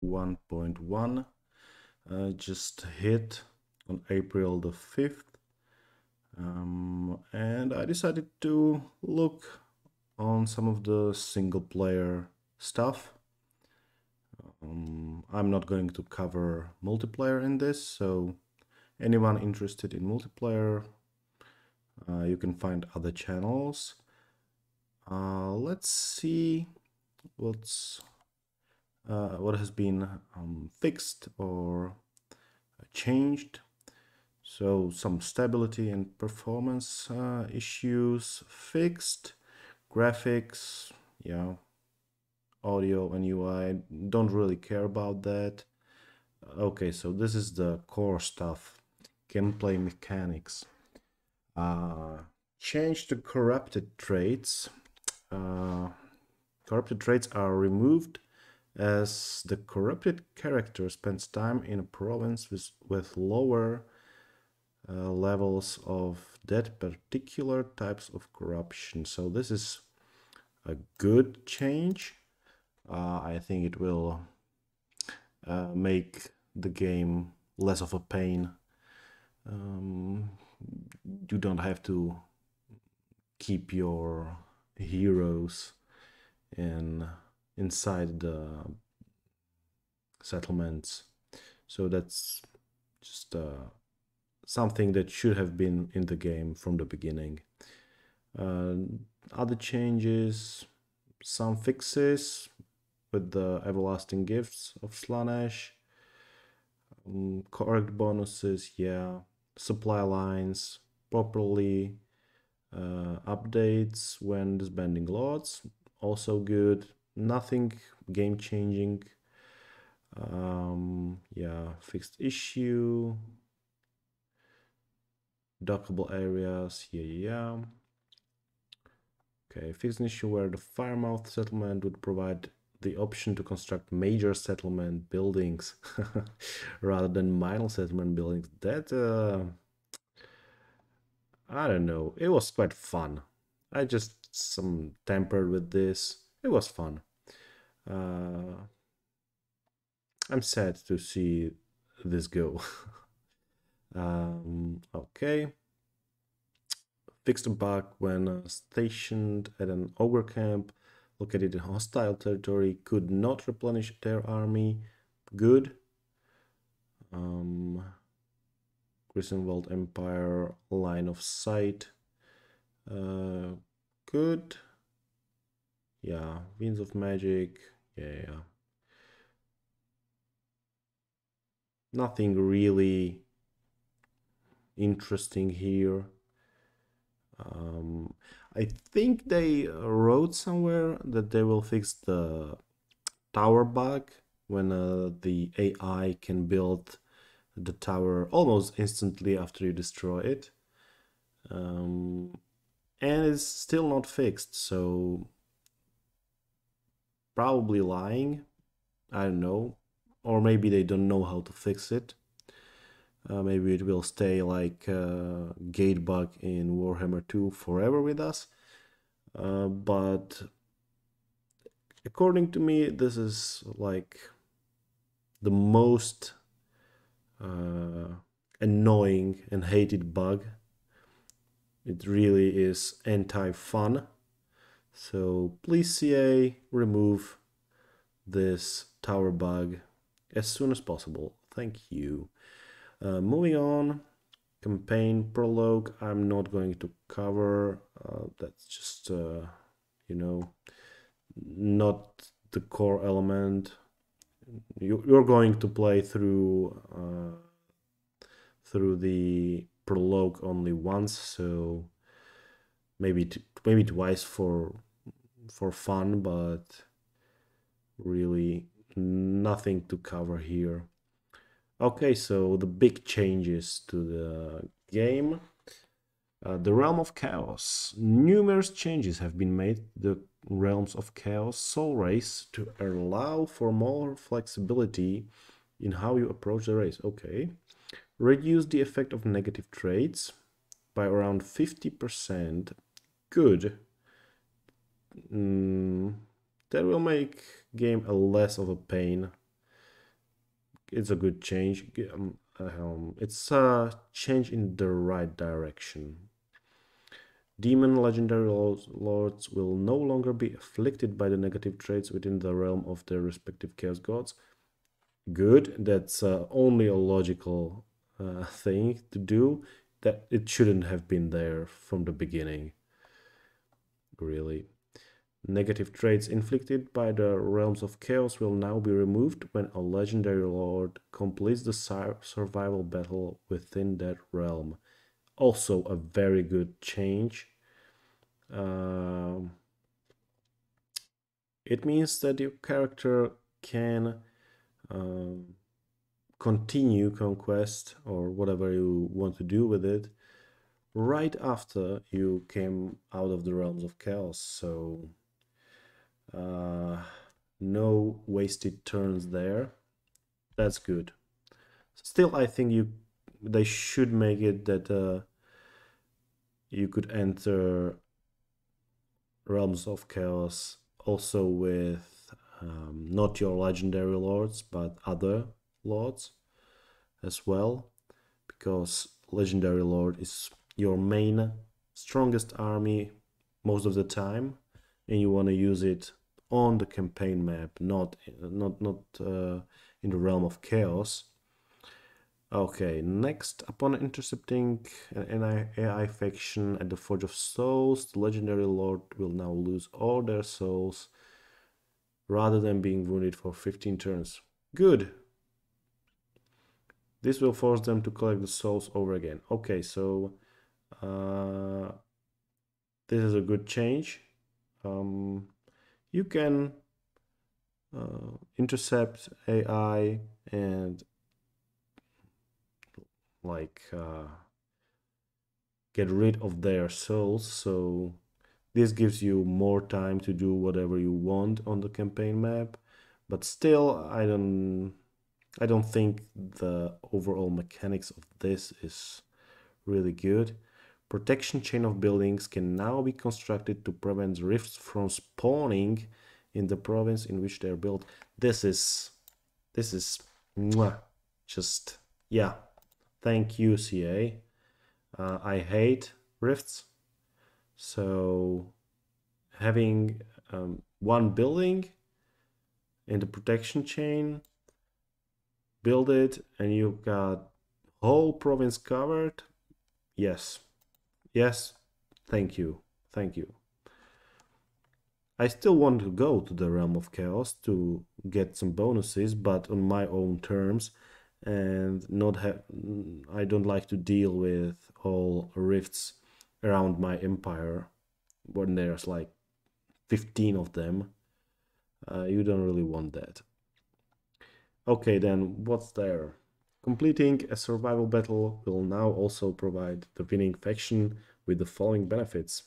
1.1 just hit on April the 5th. And I decided to look on some of the single player stuff. I'm not going to cover multiplayer in this, so anyone interested in multiplayer, you can find other channels. Let's see what has been fixed or changed. So some stability and performance issues fixed. Graphics, yeah, audio and UI, don't really care about that. Okay, so this is the core stuff. Gameplay mechanics. Change the corrupted traits. Corrupted traits are removed as the corrupted character spends time in a province with lower levels of that particular types of corruption. So this is a good change. I think it will make the game less of a pain. You don't have to keep your heroes inside the settlements. So that's just something that should have been in the game from the beginning. Other changes, some fixes with the everlasting gifts of Slanesh, correct bonuses, yeah, supply lines properly, updates when disbanding lots, also good. Nothing game changing. Yeah, fixed issue, dockable areas, yeah. Okay, fixed an issue where the Firemouth settlement would provide the option to construct major settlement buildings rather than minor settlement buildings. That, I don't know, it was quite fun. I just some tampered with this. It was fun. I'm sad to see this go. Okay. Fixed a bug when stationed at an ogre camp located in hostile territory could not replenish their army. Good. Grisenwald Empire line of sight. Good. Yeah, Winds of Magic. Yeah. Nothing really interesting here. I think they wrote somewhere that they will fix the tower bug when the AI can build the tower almost instantly after you destroy it. And it's still not fixed, so probably lying. I don't know. Or maybe they don't know how to fix it. Maybe it will stay like gate bug in Warhammer 2 forever with us. But according to me, this is like the most annoying and hated bug. It really is anti-fun. So please CA remove this tower bug as soon as possible. Thank you. Moving on, campaign prologue. I'm not going to cover. That's just not the core element. You're going to play through the prologue only once, so maybe twice for fun, but really nothing to cover here. Okay, so the big changes to the game. The Realm of Chaos. Numerous changes have been made to the Realms of Chaos Soul Race to allow for more flexibility in how you approach the race. Okay. Reduce the effect of negative traits by around 50%. Good. That will make game a less of a pain. it's a good change. It's a change in the right direction. Demon legendary lords will no longer be afflicted by the negative traits within the realm of their respective chaos gods. Good. That's only a logical thing to do. That it shouldn't have been there from the beginning. Really. Negative traits inflicted by the realms of chaos will now be removed when a legendary lord completes the survival battle within that realm. Also a very good change. It means that your character can continue conquest or whatever you want to do with it right after you came out of the realms of chaos. So no wasted turns there. That's good. Still, I think they should make it that you could enter realms of chaos also with not your legendary lords but other lords as well, because legendary lord is your main strongest army most of the time, and you want to use it on the campaign map, not in the realm of chaos. Okay, next, upon intercepting an AI faction at the Forge of Souls, the legendary lord will now lose all their souls rather than being wounded for 15 turns. Good. This will force them to collect the souls over again. Okay, so this is a good change. You can intercept AI and like get rid of their souls, so this gives you more time to do whatever you want on the campaign map. But still, I don't think the overall mechanics of this is really good. Protection chain of buildings can now be constructed to prevent rifts from spawning in the province in which they're built. This is mwah, just, yeah. Thank you, CA. I hate rifts, so having one building in the protection chain, build it, and you've got whole province covered. Yes, thank you. I still want to go to the realm of chaos to get some bonuses, but on my own terms, and not have. I don't like to deal with all rifts around my empire when there's like 15 of them. You don't really want that. Okay, then what's there? Completing a survival battle will now also provide the winning faction with the following benefits.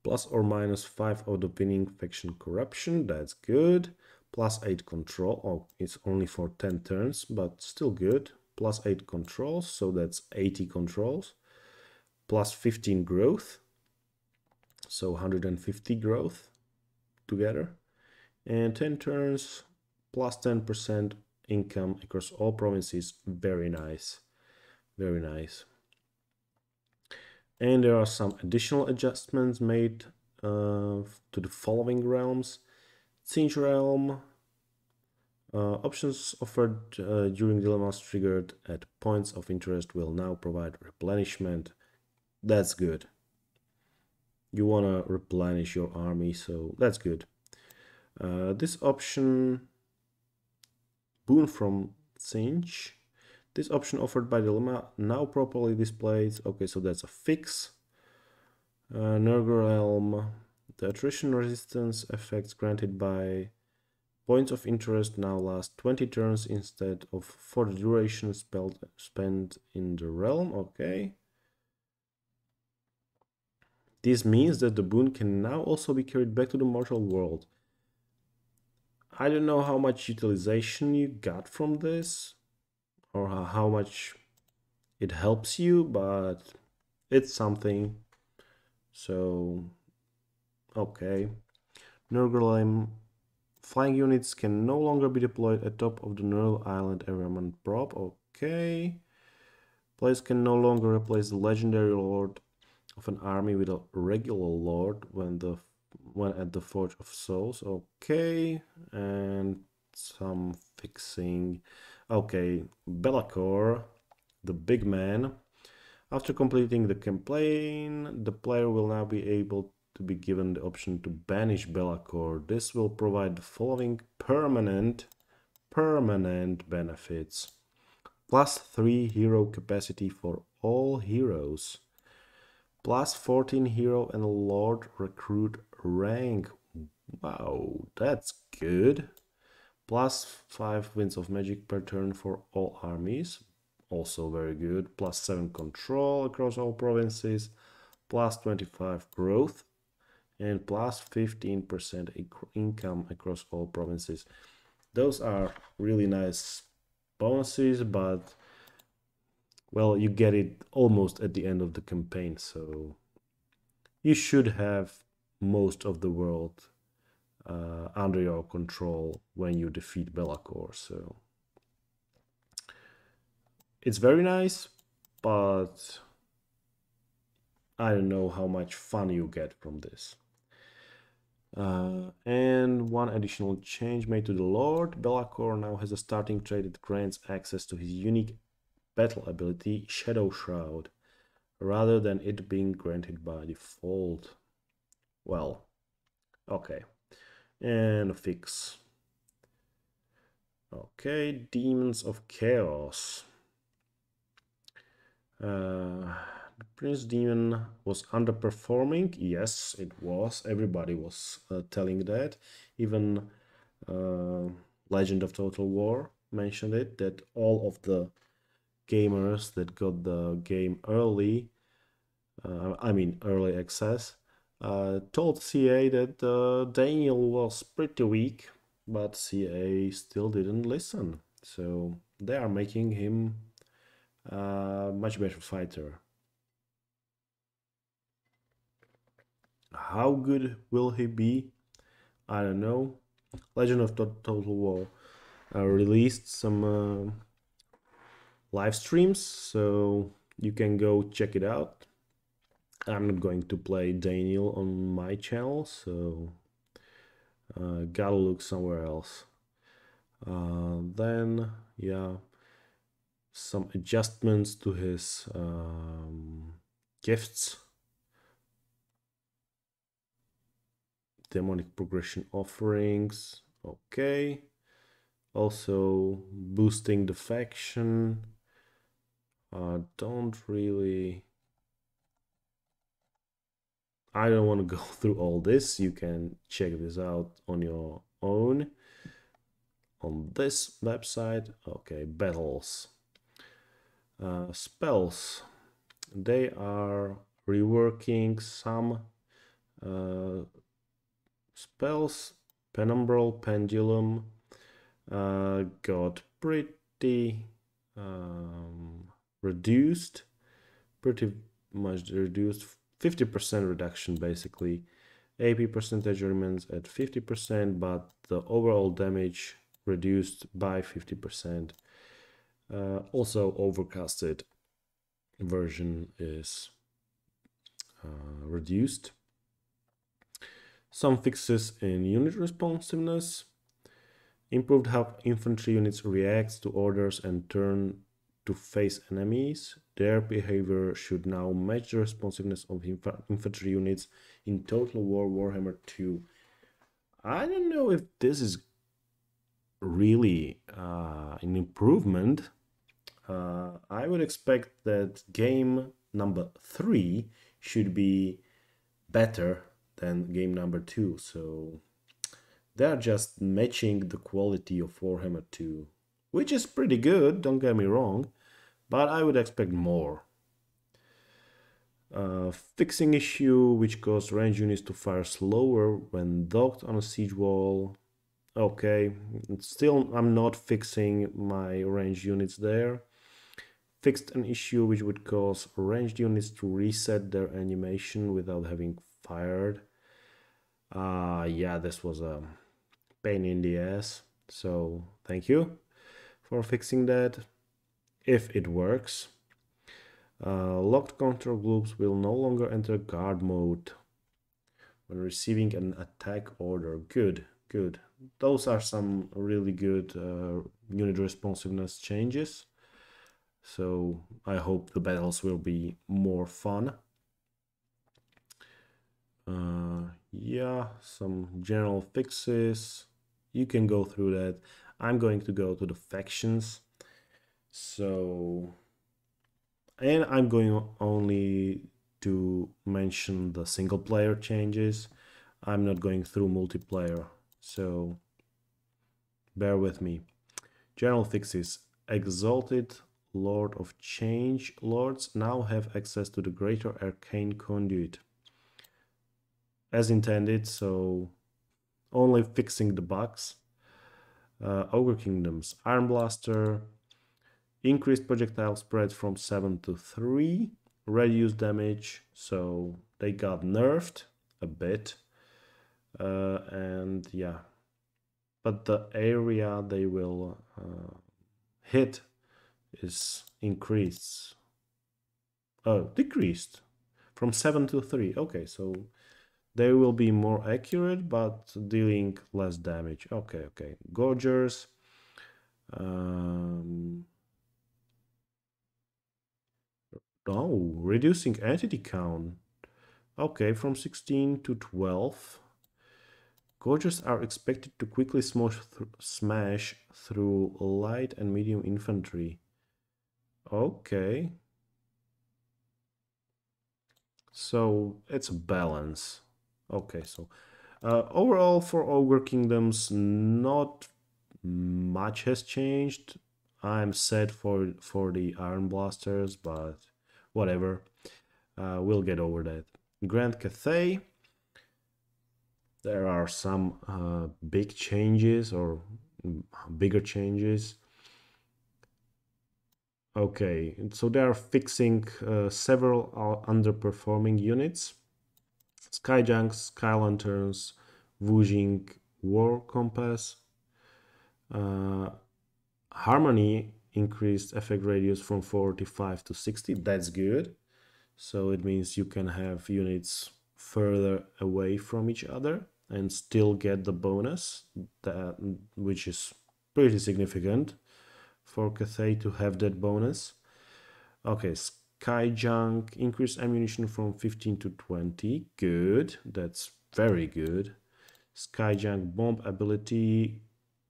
Plus or minus 5 of the winning faction corruption, that's good. Plus 8 control, oh, it's only for 10 turns, but still good. Plus 8 controls, so that's 80 controls. Plus 15 growth, so 150 growth together. And 10 turns, plus 10% income across all provinces. Very nice. And there are some additional adjustments made to the following realms. Siege realm. Options offered during dilemmas triggered at points of interest will now provide replenishment. That's good. You want to replenish your army, so that's good. This option, boon from Singe. This option offered by Dilemma now properly displays. Okay, so that's a fix. Nergal the attrition resistance effects granted by points of interest now last 20 turns instead of for the duration spent in the realm. Okay. This means that the boon can now also be carried back to the mortal world. I don't know how much utilization you got from this, or how much it helps you, but it's something. So, okay. Nergalem Flying units can no longer be deployed atop of the Neural Island environment prop. Okay. Players can no longer replace the legendary lord of an army with a regular lord when at the Forge of Souls. Okay. And some fixing. Okay, Be'lakor, the big man. After completing the campaign, the player will now be able to be given the option to banish Be'lakor. This will provide the following permanent benefits. +3 hero capacity for all heroes. +14 hero and lord recruit rank. Wow, that's good. +5 winds of magic per turn for all armies. Also very good. +7 control across all provinces. +25 growth. And +15% income across all provinces. Those are really nice bonuses, but well, you get it almost at the end of the campaign, so you should have most of the world under your control when you defeat Be'lakor. So it's very nice, but I don't know how much fun you get from this. And one additional change made to the Lord. Be'lakor now has a starting trait that grants access to his unique battle ability, Shadow Shroud, rather than it being granted by default. Well, okay. And a fix. Okay, Demons of Chaos. The Prince Demon was underperforming. Yes, it was. Everybody was telling that. Even Legend of Total War mentioned it, that all of the gamers that got the game early, early access, told CA that Daniel was pretty weak, but CA still didn't listen. So they are making him a much better fighter. How good will he be? I don't know. Legend of Total War released some live streams, so you can go check it out. I'm not going to play Daniel on my channel, so gotta look somewhere else. Then, yeah, some adjustments to his gifts. Demonic progression offerings. Okay. Also boosting the faction. Don't really... I don't want to go through all this. You can check this out on your own on this website. Okay, battles. Spells. They are reworking some spells. Penumbral Pendulum got pretty reduced, pretty much reduced, 50% reduction basically. AP percentage remains at 50%, but the overall damage reduced by 50%. Also overcasted version is reduced. Some fixes in unit responsiveness. Improved how infantry units react to orders and turn to face enemies. Their behavior should now match the responsiveness of infantry units in Total War Warhammer 2. I don't know if this is really an improvement. I would expect that game number 3 should be better than game number 2, so they're just matching the quality of Warhammer 2, which is pretty good, don't get me wrong, but I would expect more. Fixing issue which caused range units to fire slower when docked on a siege wall. Okay, still I'm not fixing my ranged units there. Fixed an issue which would cause ranged units to reset their animation without having fired. Yeah, this was a pain in the ass. So thank you for fixing that, if it works. Locked control groups will no longer enter guard mode when receiving an attack order. Good, good. Those are some really good unit responsiveness changes. So I hope the battles will be more fun. Yeah, some general fixes. You can go through that. I'm going to go to the factions. So, and I'm going only to mention the single player changes. I'm not going through multiplayer, so bear with me. General fixes. Exalted Lord of Change lords now have access to the Greater Arcane Conduit as intended, so only fixing the bugs. Ogre Kingdoms. Iron Blaster. Increased projectile spread from 7 to 3. Reduced damage, so they got nerfed a bit. And yeah. But the area they will hit is increased. Oh, decreased. From 7 to 3. Okay, so they will be more accurate, but dealing less damage. Okay, okay. Gorgers. Oh, reducing entity count. Okay, from 16 to 12. Gorgers are expected to quickly smash through light and medium infantry. Okay. So it's a balance. Okay, so overall for Ogre Kingdoms, not much has changed. I'm sad for the Iron Blasters, but whatever. We'll get over that. Grand Cathay. There are some big changes or bigger changes. Okay, so they are fixing several underperforming units. Skyjunks, Sky Lanterns, Wujing, War Compass. Harmony increased effect radius from 45 to 60. That's good. So it means you can have units further away from each other and still get the bonus, which is pretty significant for Cathay to have that bonus. Okay, Skyjunk increased ammunition from 15 to 20. Good, that's very good. Skyjunk bomb ability,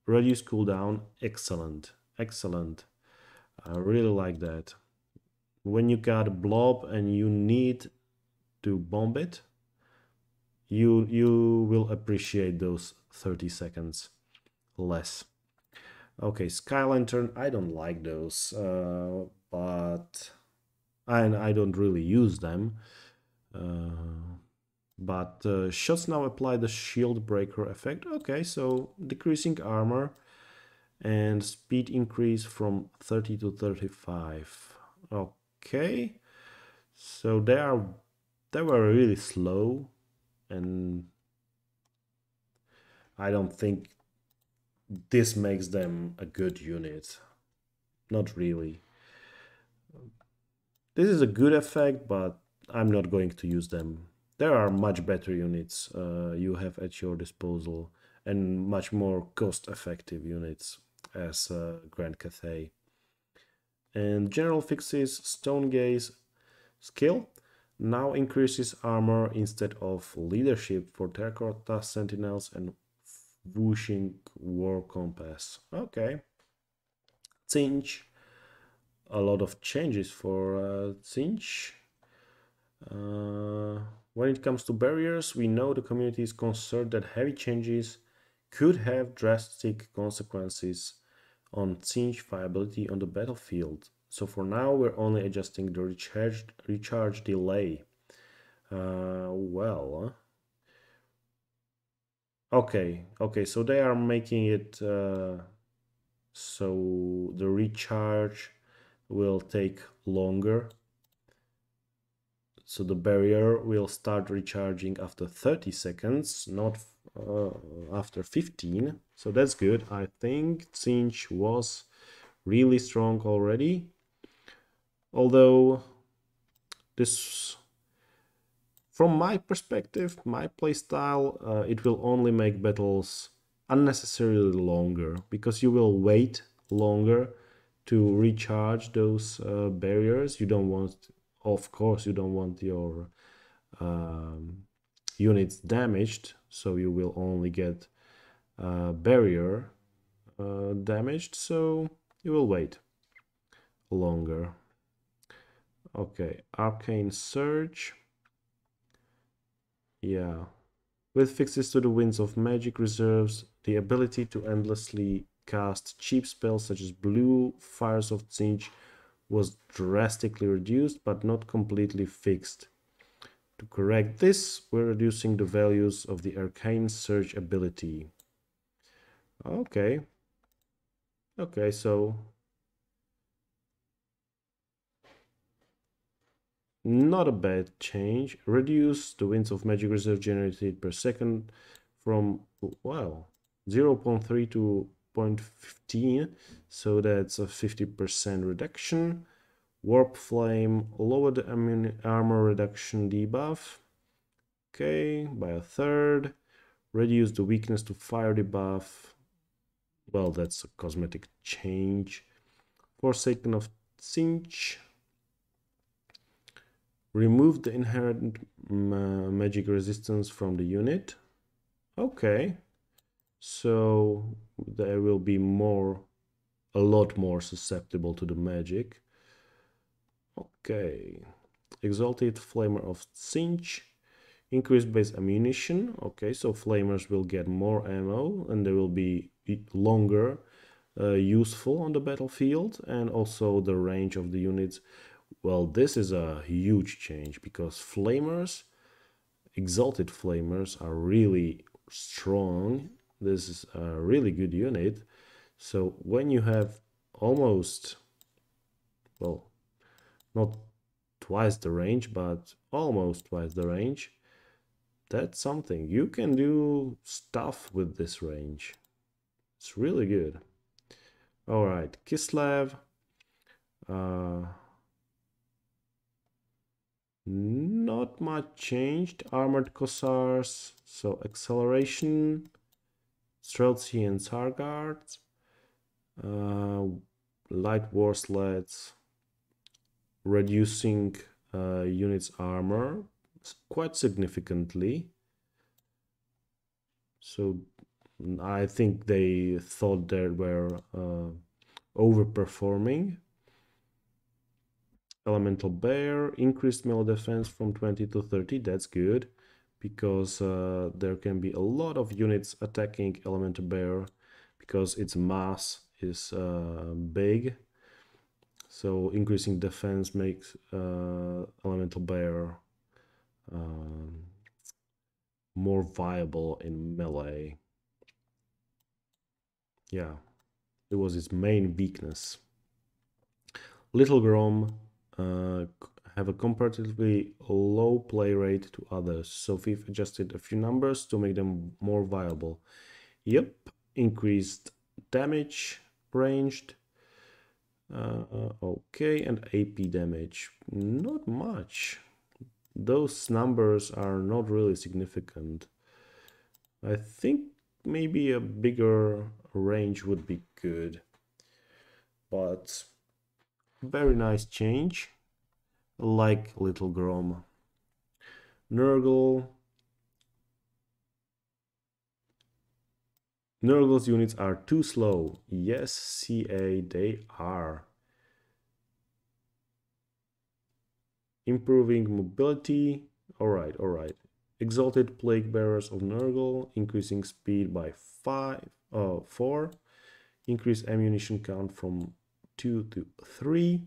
reduce cooldown. Excellent, excellent. I really like that. When you got a blob and you need to bomb it, you will appreciate those 30 seconds less. Okay, Sky Lantern, I don't like those, but I don't really use them. But shots now apply the shield breaker effect. Okay, so decreasing armor and speed increase from 30 to 35. Okay, so they were really slow, and I don't think this makes them a good unit. Not really. This is a good effect, but I'm not going to use them. There are much better units you have at your disposal and much more cost-effective units as Grand Cathay. And general fixes Stone Gaze skill now increases armor instead of leadership for Terracotta Sentinels and Whooshing War Compass. Okay. Cinch. A lot of changes for Cinch. When it comes to barriers, we know the community is concerned that heavy changes could have drastic consequences on Cinch viability on the battlefield. So for now, we're only adjusting the recharge delay. Okay, so they are making it so the recharge will take longer. So the barrier will start recharging after 30 seconds, not after 15, so that's good. I think Tzeentch was really strong already, although this, from my perspective, my playstyle, it will only make battles unnecessarily longer, because you will wait longer to recharge those barriers. You don't want, of course, you don't want your units damaged, so you will only get barrier damaged, so you will wait longer. Okay, Arcane Surge. Yeah. With fixes to the Winds of Magic reserves the ability to endlessly cast cheap spells such as Blue Fires of Tzeentch was drastically reduced, but not completely fixed. To correct this, we're reducing the values of the Arcane Surge ability. Okay. Okay, so not a bad change. Reduce the Winds of Magic reserve generated per second from, wow, 0.3 to 0.15, so that's a 50% reduction. Warp Flame, lower the armor reduction debuff, okay, by a third. Reduce the weakness to fire debuff, well, that's a cosmetic change. Forsaken of Tzeentch, remove the inherent magic resistance from the unit. Okay, so they will be a lot more susceptible to the magic. Okay, Exalted Flamer of Tzeentch, increase base ammunition. Okay, so flamers will get more ammo and they will be longer useful on the battlefield, and also the range of the units. Well, this is a huge change because flamers, exalted flamers, are really strong. This is a really good unit. So when you have almost, well, not twice the range, but almost twice the range, that's something. You can do stuff with this range. It's really good. All right, Kislev. Not much changed. Armored Cossars, so acceleration, Streltsy and Sarguards, light war sleds, reducing units armor quite significantly. So I think they thought they were overperforming. Elemental Bear, increased melee defense from 20 to 30, that's good, because there can be a lot of units attacking Elemental Bear, because its mass is big. So increasing defense makes Elemental Bear more viable in melee. Yeah, it was its main weakness. Little Grom have a comparatively low play rate to others, so we've adjusted a few numbers to make them more viable. Yep, increased damage, ranged, okay, and AP damage, not much. Those numbers are not really significant. I think maybe a bigger range would be good, but very nice change. Like Little Grom. Nurgle. Nurgle's units are too slow. Yes, CA, they are. Improving mobility. Alright, alright. Exalted Plague Bearers of Nurgle, increasing speed by 4. Increase ammunition count from 2 to 3.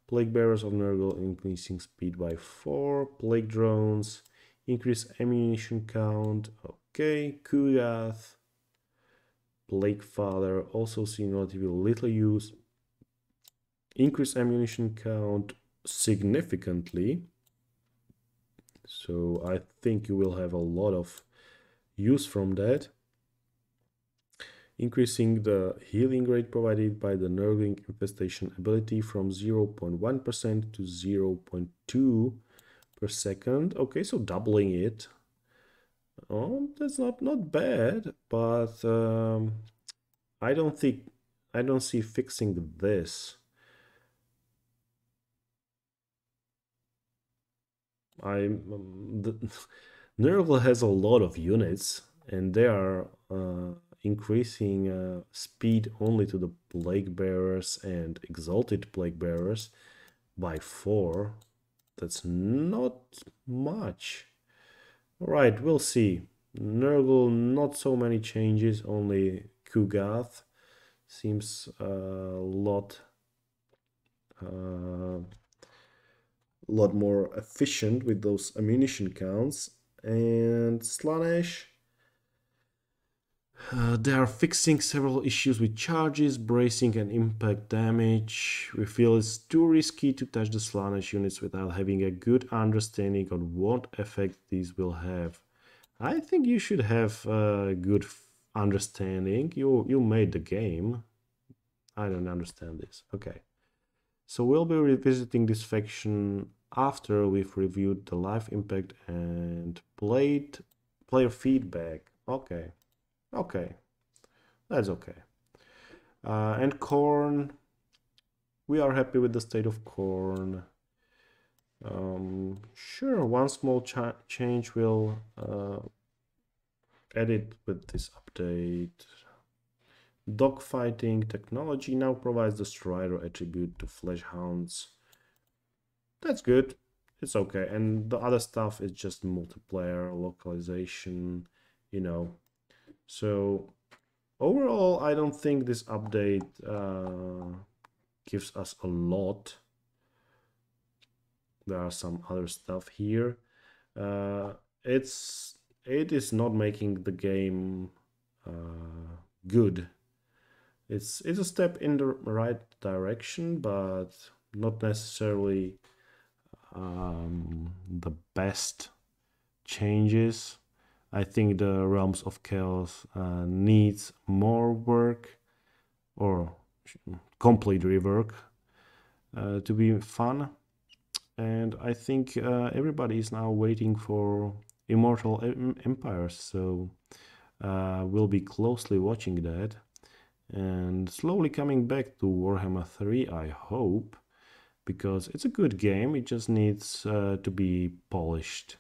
Plague Bearers of Nurgle, increasing speed by 4. Plague Drones, increase ammunition count. Okay, Kugath. Plague Father, also seen relatively little use. Increase ammunition count significantly. So I think you will have a lot of use from that. Increasing the healing rate provided by the Nurgling infestation ability from 0.1% to 0.2 per second. Okay, so doubling it. Oh, that's not bad, but I don't see fixing this. Nurgle has a lot of units, and they are increasing speed only to the plague bearers and exalted plague bearers by 4. That's not much. All right, we'll see. Nurgle, not so many changes, only Kugath seems a lot more efficient with those ammunition counts. And Slanesh, they are fixing several issues with charges, bracing, and impact damage. We feel it's too risky to touch the Slanesh units without having a good understanding on what effect these will have. I think you should have a good understanding. You made the game. I don't understand this. Okay. So we'll be revisiting this faction after we've reviewed the life impact and player feedback. Okay. Okay. That's okay. And Corn. We are happy with the state of Corn. Sure, one small change will edit with this update. Dogfighting technology now provides the Strider attribute to Fleshhounds. That's good. It's okay. And the other stuff is just multiplayer, localization, you know. So overall, I don't think this update gives us a lot. There are some other stuff here. It is not making the game good. It's a step in the right direction, but not necessarily the best changes. I think the Realms of Chaos needs more work or complete rework to be fun. And I think everybody is now waiting for Immortal Empires, so we'll be closely watching that and slowly coming back to Warhammer 3, I hope, because it's a good game. It just needs to be polished.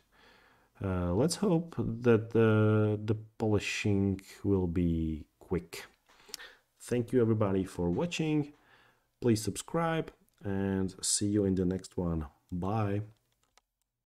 Let's hope that the polishing will be quick. Thank you everybody for watching. Please subscribe and see you in the next one. Bye.